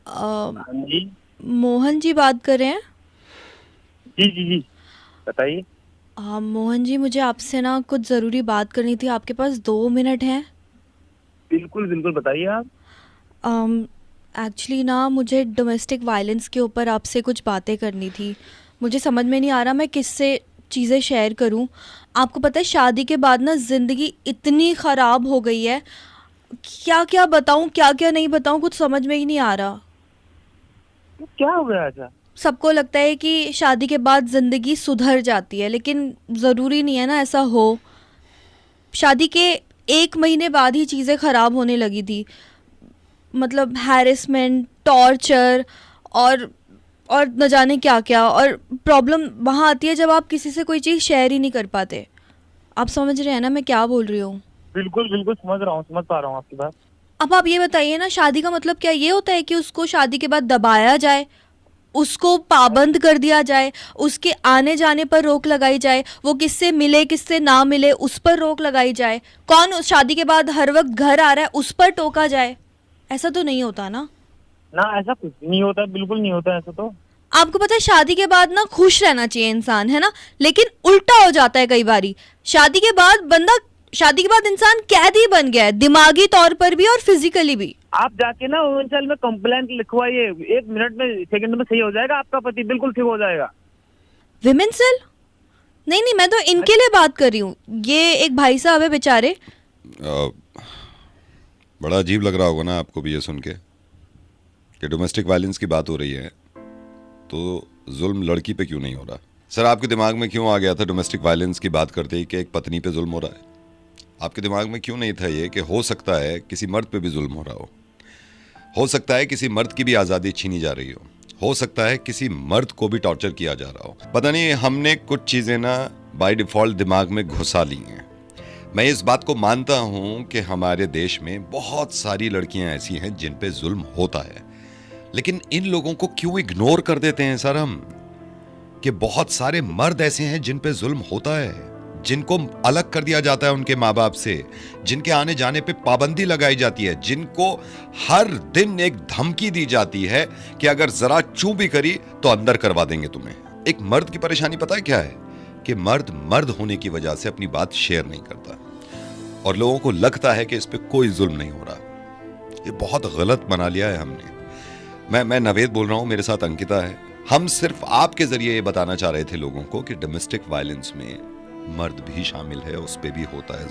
अ, हाँ जी। मोहन जी बात कर रहे हैं? जी जी जी। बताइए। मोहन जी, मुझे आपसे ना कुछ ज़रूरी बात करनी थी। आपके पास 2 मिनट हैं? बिल्कुल बिल्कुल, बताइए आप। एक्चुअली ना मुझे डोमेस्टिक वायलेंस के ऊपर आपसे कुछ बातें करनी थी। मुझे समझ में नहीं आ रहा मैं किससे चीज़ें शेयर करूं। आपको पता है, शादी के बाद ना ज़िंदगी इतनी ख़राब हो गई है। क्या क्या बताऊं, क्या क्या नहीं बताऊं, कुछ समझ में ही नहीं आ रहा। तो क्या हो गया ऐसा? सबको लगता है कि शादी के बाद ज़िंदगी सुधर जाती है, लेकिन ज़रूरी नहीं है ना ऐसा हो। शादी के 1 महीने बाद ही चीज़ें ख़राब होने लगी थी। मतलब हैरेसमेंट, टॉर्चर और और न जाने क्या क्या। और प्रॉब्लम वहाँ आती है जब आप किसी से कोई चीज़ शेयर ही नहीं कर पाते। आप समझ रहे हैं ना मैं क्या बोल रही हूँ? बिल्कुल बिल्कुल, समझ रहा हूँ, समझ पा रहा हूँ आपकी बात। अब आप ये बताइए ना, शादी का मतलब क्या ये होता है कि उसको शादी के बाद दबाया जाए, उसको पाबंद कर दिया जाए, उसके आने जाने पर रोक लगाई जाए, वो किससे मिले किससे ना मिले उस पर रोक लगाई जाए, कौन उस शादी के बाद हर वक्त घर आ रहा है उस पर टोका जाए? ऐसा तो नहीं होता ना। ना, ऐसा कुछ भी नहीं होता, बिल्कुल नहीं होता ऐसा तो। आपको पता है, शादी के बाद ना खुश रहना चाहिए इंसान, है ना? लेकिन उल्टा हो जाता है कई बारी। शादी के बाद बंदा शादी के बाद इंसान कैदी बन गया है, दिमागी तौर पर भी और फिजिकली भी। आप जाके ना वुमेन में कंप्लेंट लिखवाइए, 1 मिनट में, सेकंड में सही हो जाएगा, आपका पति बिल्कुल ठीक हो जाएगा। Women cell? नहीं नहीं, मैं तो इनके लिए बात कर रही हूँ। ये एक भाई साहब है बेचारे। अ, बड़ा अजीब लग रहा होगा ना आपको भी ये सुन के कि डोमेस्टिक वायलेंस की बात हो रही है, तो जुल्म लड़की पे क्यों नहीं हो रहा? सर, आपके दिमाग में क्यों आ गया था डोमेस्टिक वायलेंस की बात करते ही कि एक पत्नी पे जुल्म हो रहा है? आपके दिमाग में क्यों नहीं था ये कि हो सकता है किसी मर्द पे भी जुल्म हो सकता है किसी मर्द की भी आज़ादी छीनी जा रही हो सकता है किसी मर्द को भी टॉर्चर किया जा रहा हो। पता नहीं, हमने कुछ चीज़ें ना बाय डिफ़ॉल्ट दिमाग में घुसा ली हैं। मैं इस बात को मानता हूं कि हमारे देश में बहुत सारी लड़कियां ऐसी हैं जिन पे जुल्म होता है, लेकिन इन लोगों को क्यों इग्नोर कर देते हैं सर हम? कि बहुत सारे मर्द ऐसे हैं जिन पे जुल्म होता है, जिनको अलग कर दिया जाता है उनके माँ बाप से, जिनके आने जाने पे पाबंदी लगाई जाती है, जिनको हर दिन एक धमकी दी जाती है कि अगर जरा चू भी करी तो अंदर करवा देंगे तुम्हें। एक मर्द की परेशानी पता है क्या है? कि मर्द मर्द होने की वजह से अपनी बात शेयर नहीं करता और लोगों को लगता है कि इस पे कोई जुल्म नहीं हो रहा। ये बहुत गलत बना लिया है हमने। मैं नवेद बोल रहा हूं, मेरे साथ अंकिता है। हम सिर्फ आपके जरिए ये बताना चाह रहे थे लोगों को कि डोमेस्टिक वायलेंस में मर्द भी शामिल है, उस पे भी होता है